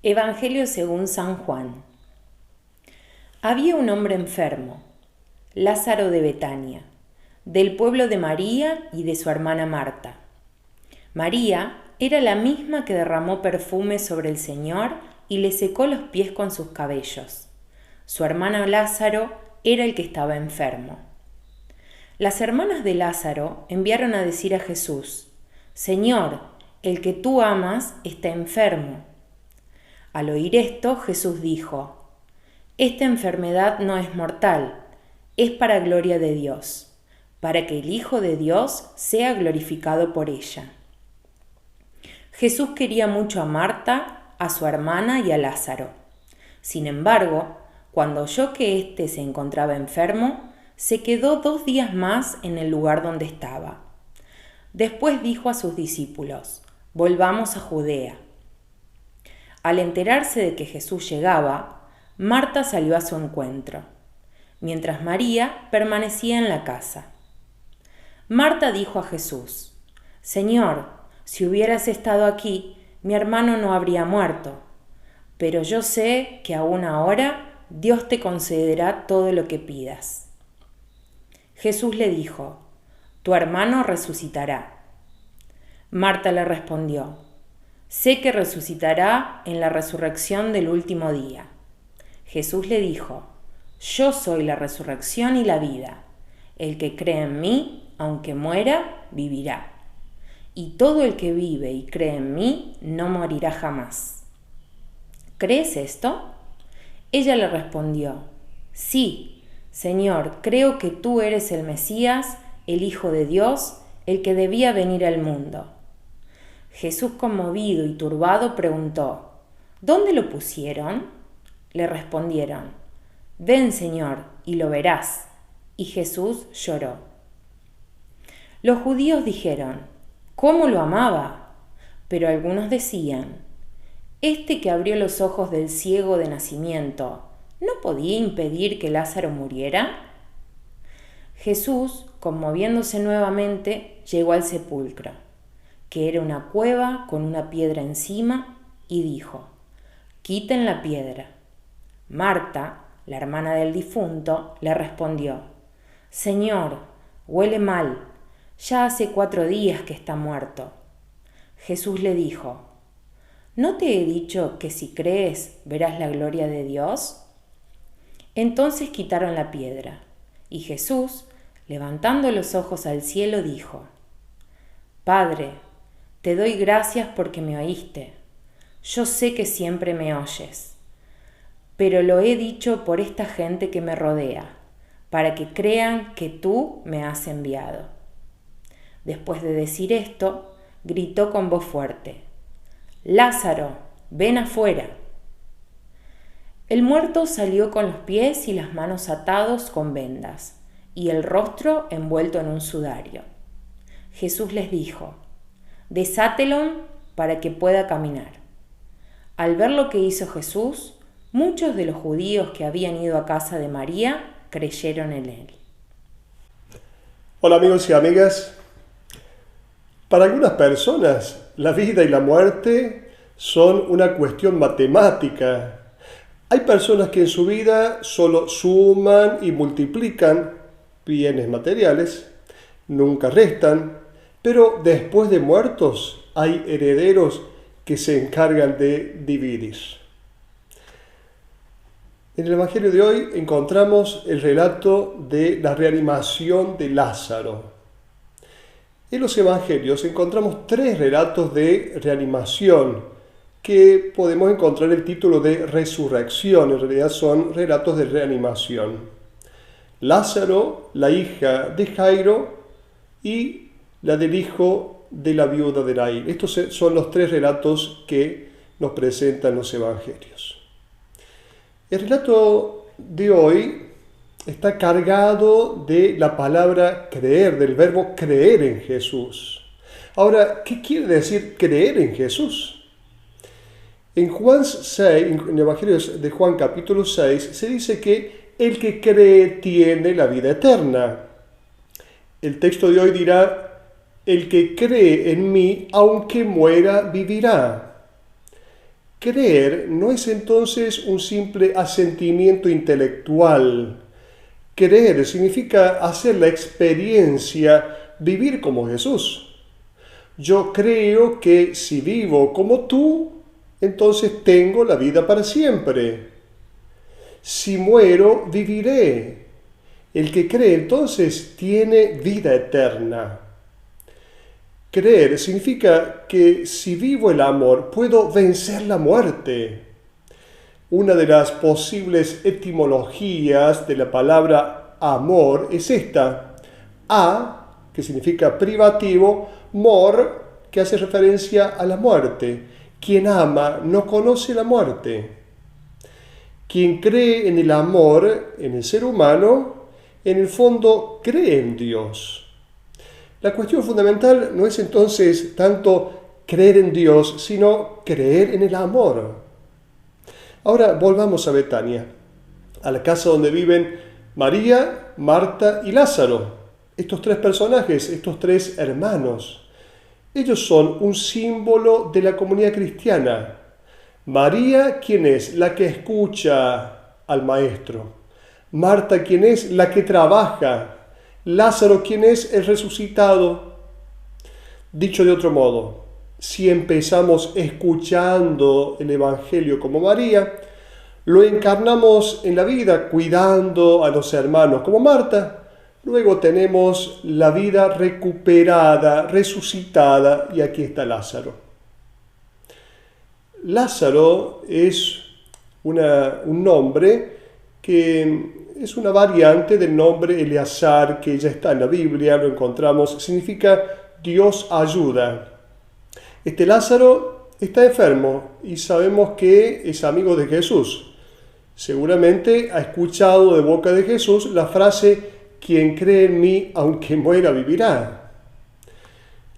Evangelio según San Juan. Había un hombre enfermo, Lázaro de Betania, del pueblo de María y de su hermana Marta. María era la misma que derramó perfume sobre el Señor y le secó los pies con sus cabellos. Su hermano Lázaro era el que estaba enfermo. Las hermanas de Lázaro enviaron a decir a Jesús: Señor, el que tú amas está enfermo. Al oír esto, Jesús dijo: Esta enfermedad no es mortal, es para gloria de Dios, para que el Hijo de Dios sea glorificado por ella. Jesús quería mucho a Marta, a su hermana y a Lázaro. Sin embargo, cuando oyó que éste se encontraba enfermo, se quedó 2 días más en el lugar donde estaba. Después dijo a sus discípulos: Volvamos a Judea. Al enterarse de que Jesús llegaba, Marta salió a su encuentro, mientras María permanecía en la casa. Marta dijo a Jesús: Señor, si hubieras estado aquí, mi hermano no habría muerto. Pero yo sé que aún ahora Dios te concederá todo lo que pidas. Jesús le dijo: Tu hermano resucitará. Marta le respondió: Sé que resucitará en la resurrección del último día. Jesús le dijo: Yo soy la resurrección y la vida. El que cree en mí, aunque muera, vivirá. Y todo el que vive y cree en mí, no morirá jamás. ¿Crees esto? Ella le respondió: Sí, Señor, creo que tú eres el Mesías, el Hijo de Dios, el que debía venir al mundo. Jesús, conmovido y turbado, preguntó: ¿Dónde lo pusieron? Le respondieron: Ven, Señor, y lo verás. Y Jesús lloró. Los judíos dijeron: ¿Cómo lo amaba? Pero algunos decían: Este que abrió los ojos del ciego de nacimiento, ¿no podía impedir que Lázaro muriera? Jesús, conmoviéndose nuevamente, llegó al sepulcro, que era una cueva con una piedra encima, y dijo: Quiten la piedra. Marta, la hermana del difunto, le respondió: Señor, huele mal, ya hace 4 días que está muerto. Jesús le dijo: ¿No te he dicho que si crees verás la gloria de Dios? Entonces quitaron la piedra, y Jesús, levantando los ojos al cielo, dijo: Padre, te doy gracias porque me oíste. Yo sé que siempre me oyes, pero lo he dicho por esta gente que me rodea, para que crean que tú me has enviado. Después de decir esto, gritó con voz fuerte: Lázaro, ven afuera. El muerto salió con los pies y las manos atados con vendas, y el rostro envuelto en un sudario. Jesús les dijo: Desátelo para que pueda caminar. Al ver lo que hizo Jesús, muchos de los judíos que habían ido a casa de María creyeron en él. Hola amigos y amigas. Para algunas personas, la vida y la muerte son una cuestión matemática. Hay personas que en su vida solo suman y multiplican bienes materiales, nunca restan, pero después de muertos hay herederos que se encargan de dividir. En el Evangelio de hoy encontramos el relato de la reanimación de Lázaro. En los Evangelios encontramos 3 relatos de reanimación que podemos encontrar el título de resurrección. En realidad son relatos de reanimación. Lázaro, la hija de Jairo y la del hijo de la viuda de Naín. Estos son los 3 relatos que nos presentan los Evangelios. El relato de hoy está cargado de la palabra creer, del verbo creer en Jesús. Ahora, ¿qué quiere decir creer en Jesús? En Juan 6, en el Evangelio de Juan capítulo 6, se dice que el que cree tiene la vida eterna. El texto de hoy dirá: el que cree en mí, aunque muera, vivirá. Creer no es entonces un simple asentimiento intelectual. Creer significa hacer la experiencia, vivir como Jesús. Yo creo que si vivo como tú, entonces tengo la vida para siempre. Si muero, viviré. El que cree entonces tiene vida eterna. Creer significa que si vivo el amor, puedo vencer la muerte. Una de las posibles etimologías de la palabra amor es esta. A, que significa privativo, mor, que hace referencia a la muerte. Quien ama no conoce la muerte. Quien cree en el amor, en el ser humano, en el fondo cree en Dios. La cuestión fundamental no es entonces tanto creer en Dios, sino creer en el amor. Ahora volvamos a Betania, a la casa donde viven María, Marta y Lázaro. Estos tres personajes, estos tres hermanos, ellos son un símbolo de la comunidad cristiana. María, ¿quién es? La que escucha al Maestro. Marta, ¿quién es? La que trabaja. Lázaro, ¿quién es? El resucitado. Dicho de otro modo, si empezamos escuchando el Evangelio como María, lo encarnamos en la vida cuidando a los hermanos como Marta, luego tenemos la vida recuperada, resucitada, y aquí está Lázaro. Lázaro es un nombre que es una variante del nombre Eleazar que ya está en la Biblia, lo encontramos, significa Dios ayuda. Este Lázaro está enfermo y sabemos que es amigo de Jesús. Seguramente ha escuchado de boca de Jesús la frase, quien cree en mí, aunque muera, vivirá.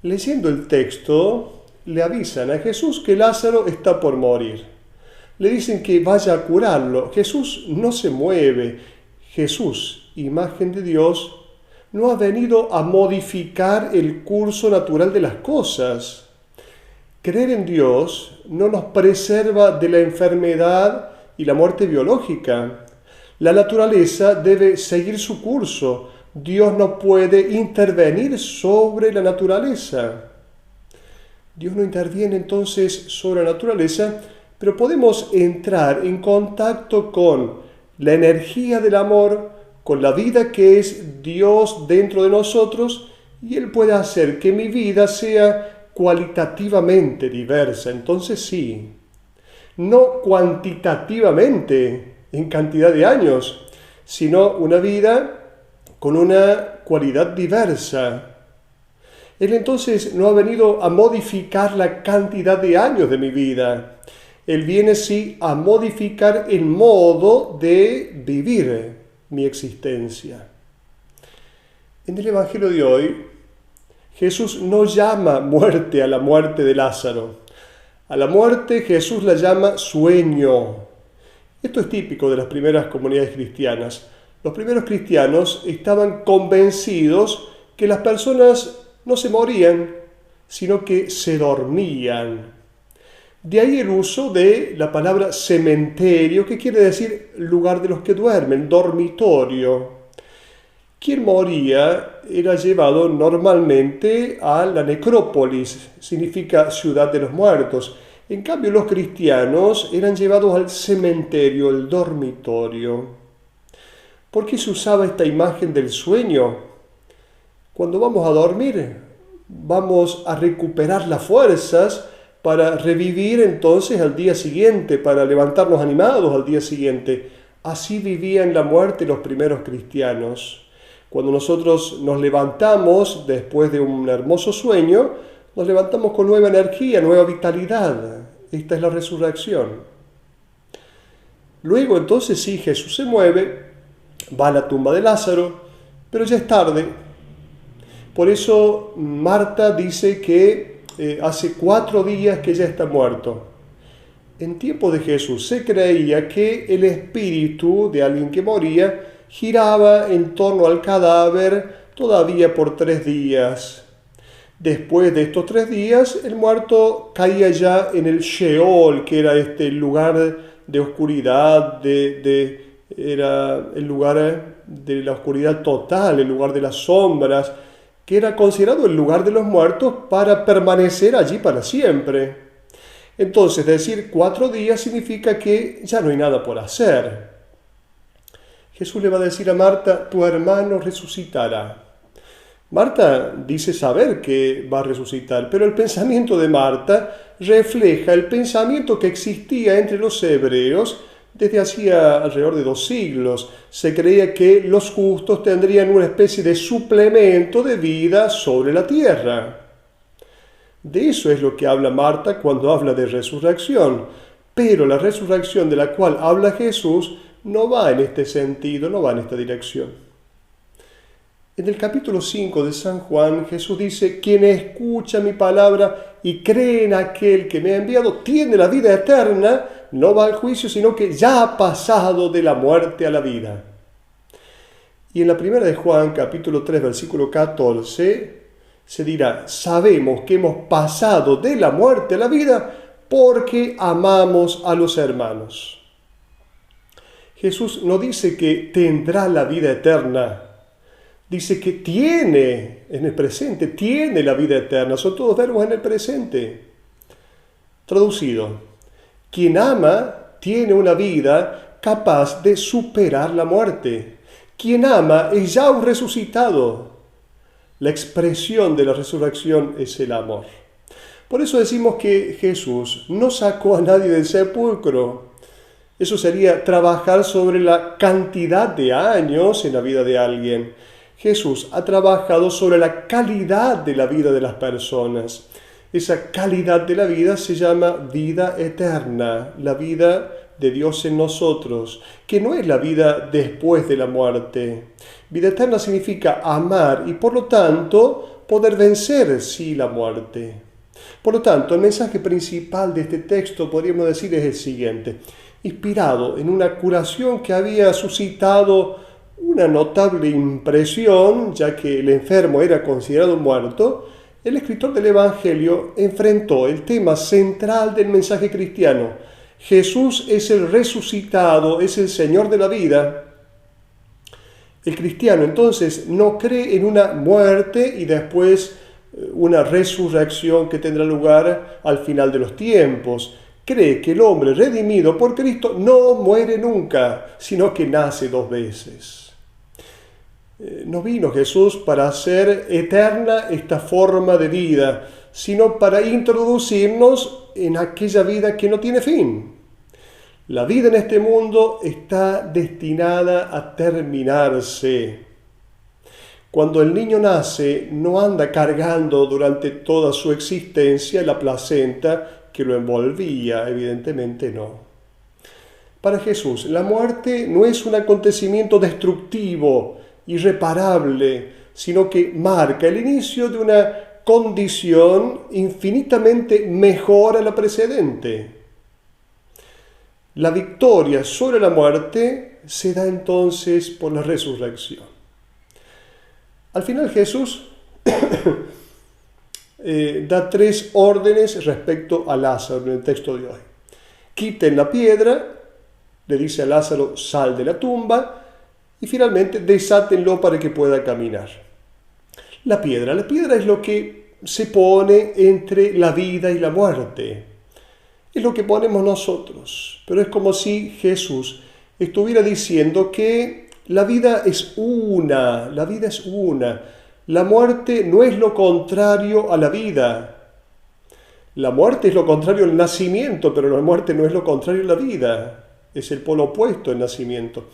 Leyendo el texto, le avisan a Jesús que Lázaro está por morir. Le dicen que vaya a curarlo. Jesús no se mueve. Jesús, imagen de Dios, no ha venido a modificar el curso natural de las cosas. Creer en Dios no nos preserva de la enfermedad y la muerte biológica. La naturaleza debe seguir su curso. Dios no puede intervenir sobre la naturaleza. Dios no interviene entonces sobre la naturaleza, pero podemos entrar en contacto con la energía del amor, con la vida que es Dios dentro de nosotros, y Él puede hacer que mi vida sea cualitativamente diversa. Entonces sí, no cuantitativamente en cantidad de años, sino una vida con una cualidad diversa. Él entonces no ha venido a modificar la cantidad de años de mi vida. Él viene sí a modificar el modo de vivir mi existencia. En el Evangelio de hoy, Jesús no llama muerte a la muerte de Lázaro. A la muerte Jesús la llama sueño. Esto es típico de las primeras comunidades cristianas. Los primeros cristianos estaban convencidos que las personas no se morían, sino que se dormían. De ahí el uso de la palabra cementerio, que quiere decir lugar de los que duermen, dormitorio. Quien moría era llevado normalmente a la necrópolis, significa ciudad de los muertos. En cambio, los cristianos eran llevados al cementerio, el dormitorio. ¿Por qué se usaba esta imagen del sueño? Cuando vamos a dormir, vamos a recuperar las fuerzas para revivir entonces al día siguiente, para levantarnos animados al día siguiente. Así vivían la muerte los primeros cristianos. Cuando nosotros nos levantamos después de un hermoso sueño, nos levantamos con nueva energía, nueva vitalidad. Esta es la resurrección. Luego entonces sí, Jesús se mueve, va a la tumba de Lázaro, pero ya es tarde. Por eso Marta dice que hace 4 días que ya está muerto. En tiempo de Jesús se creía que el espíritu de alguien que moría giraba en torno al cadáver todavía por 3 días. Después de estos 3 días, el muerto caía ya en el Sheol, que era este lugar de oscuridad, era el lugar de la oscuridad total, el lugar de las sombras, que era considerado el lugar de los muertos para permanecer allí para siempre. Entonces, decir 4 días significa que ya no hay nada por hacer. Jesús le va a decir a Marta, tu hermano resucitará. Marta dice saber que va a resucitar, pero el pensamiento de Marta refleja el pensamiento que existía entre los hebreos desde hacía alrededor de 2 siglos. Se creía que los justos tendrían una especie de suplemento de vida sobre la tierra. De eso es lo que habla Marta cuando habla de resurrección. Pero la resurrección de la cual habla Jesús no va en este sentido, no va en esta dirección. En el capítulo 5 de San Juan, Jesús dice, quien escucha mi palabra y cree en aquel que me ha enviado, tiene la vida eterna, no va al juicio, sino que ya ha pasado de la muerte a la vida. Y en la primera de Juan, capítulo 3, versículo 14, se dirá, sabemos que hemos pasado de la muerte a la vida porque amamos a los hermanos. Jesús no dice que tendrá la vida eterna, dice que tiene en el presente, tiene la vida eterna. Son todos verbos en el presente. Traducido, quien ama tiene una vida capaz de superar la muerte. Quien ama es ya un resucitado. La expresión de la resurrección es el amor. Por eso decimos que Jesús no sacó a nadie del sepulcro. Eso sería trabajar sobre la cantidad de años en la vida de alguien. Jesús ha trabajado sobre la calidad de la vida de las personas. Esa calidad de la vida se llama vida eterna, la vida de Dios en nosotros, que no es la vida después de la muerte. Vida eterna significa amar y por lo tanto poder vencer, sí, la muerte. Por lo tanto, el mensaje principal de este texto, podríamos decir, es el siguiente. Inspirado en una curación que había suscitado una notable impresión, ya que el enfermo era considerado muerto, el escritor del Evangelio enfrentó el tema central del mensaje cristiano. Jesús es el resucitado, es el Señor de la vida. El cristiano entonces no cree en una muerte y después una resurrección que tendrá lugar al final de los tiempos. Cree que el hombre redimido por Cristo no muere nunca, sino que nace 2 veces. No vino Jesús para hacer eterna esta forma de vida, sino para introducirnos en aquella vida que no tiene fin. La vida en este mundo está destinada a terminarse. Cuando el niño nace, no anda cargando durante toda su existencia la placenta que lo envolvía, evidentemente no. Para Jesús, la muerte no es un acontecimiento destructivo, irreparable, sino que marca el inicio de una condición infinitamente mejor a la precedente. La victoria sobre la muerte se da entonces por la resurrección. Al final Jesús da 3 órdenes respecto a Lázaro en el texto de hoy. Quiten la piedra, le dice a Lázaro, sal de la tumba, y finalmente desátenlo para que pueda caminar. La piedra es lo que se pone entre la vida y la muerte. Es lo que ponemos nosotros. Pero es como si Jesús estuviera diciendo que la vida es una. La muerte no es lo contrario a la vida. La muerte es lo contrario al nacimiento, pero la muerte no es lo contrario a la vida. Es el polo opuesto al nacimiento.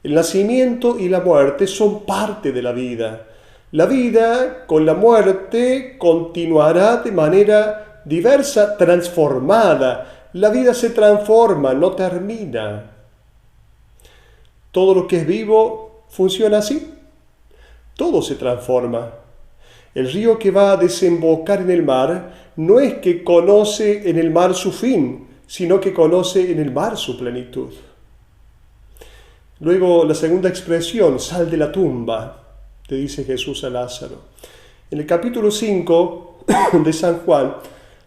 El nacimiento y la muerte son parte de la vida. La vida con la muerte continuará de manera diversa, transformada. La vida se transforma, no termina. Todo lo que es vivo funciona así. Todo se transforma. El río que va a desembocar en el mar no es que conoce en el mar su fin, sino que conoce en el mar su plenitud. Luego la segunda expresión, sal de la tumba, le dice Jesús a Lázaro. En el capítulo 5 de San Juan,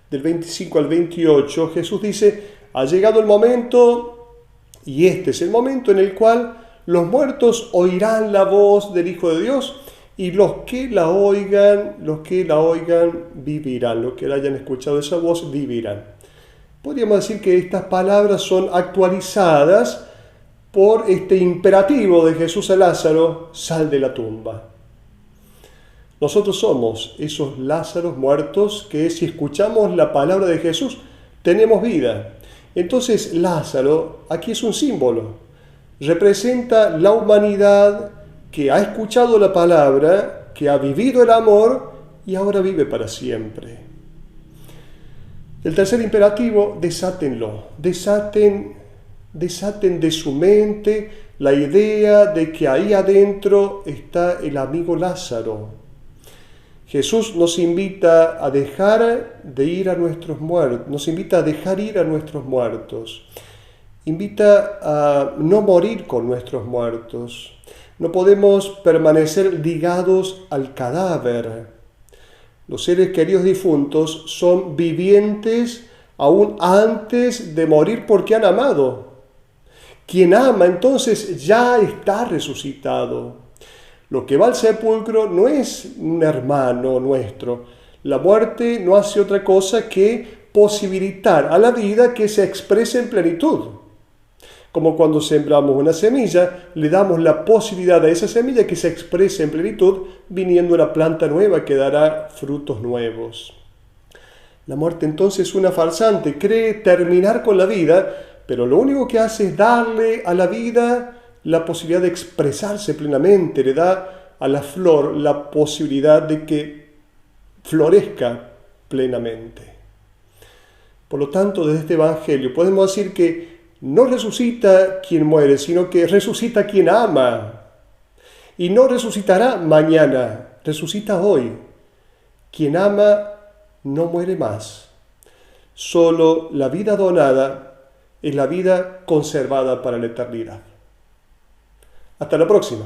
del 25 al 28, Jesús dice, ha llegado el momento, y este es el momento en el cual los muertos oirán la voz del Hijo de Dios, y los que la oigan vivirán. Los que hayan escuchado esa voz vivirán. Podríamos decir que estas palabras son actualizadas por este imperativo de Jesús a Lázaro, sal de la tumba. Nosotros somos esos Lázaros muertos que si escuchamos la palabra de Jesús, tenemos vida. Entonces Lázaro aquí es un símbolo. Representa la humanidad que ha escuchado la palabra, que ha vivido el amor y ahora vive para siempre. El tercer imperativo, desátenlo. Desaten de su mente la idea de que ahí adentro está el amigo Lázaro. Jesús nos invita a dejar de ir a nuestros muertos, nos invita a dejar ir a nuestros muertos. Invita a no morir con nuestros muertos. No podemos permanecer ligados al cadáver. Los seres queridos difuntos son vivientes aún antes de morir porque han amado. Quien ama entonces ya está resucitado. Lo que va al sepulcro no es un hermano nuestro. La muerte no hace otra cosa que posibilitar a la vida que se exprese en plenitud. Como cuando sembramos una semilla, le damos la posibilidad a esa semilla que se exprese en plenitud, viniendo una planta nueva que dará frutos nuevos. La muerte entonces es una farsante, cree terminar con la vida, pero lo único que hace es darle a la vida la posibilidad de expresarse plenamente, le da a la flor la posibilidad de que florezca plenamente. Por lo tanto, desde este Evangelio podemos decir que no resucita quien muere, sino que resucita quien ama. Y no resucitará mañana, resucita hoy. Quien ama no muere más. Solo la vida donada es la vida conservada para la eternidad. Hasta la próxima.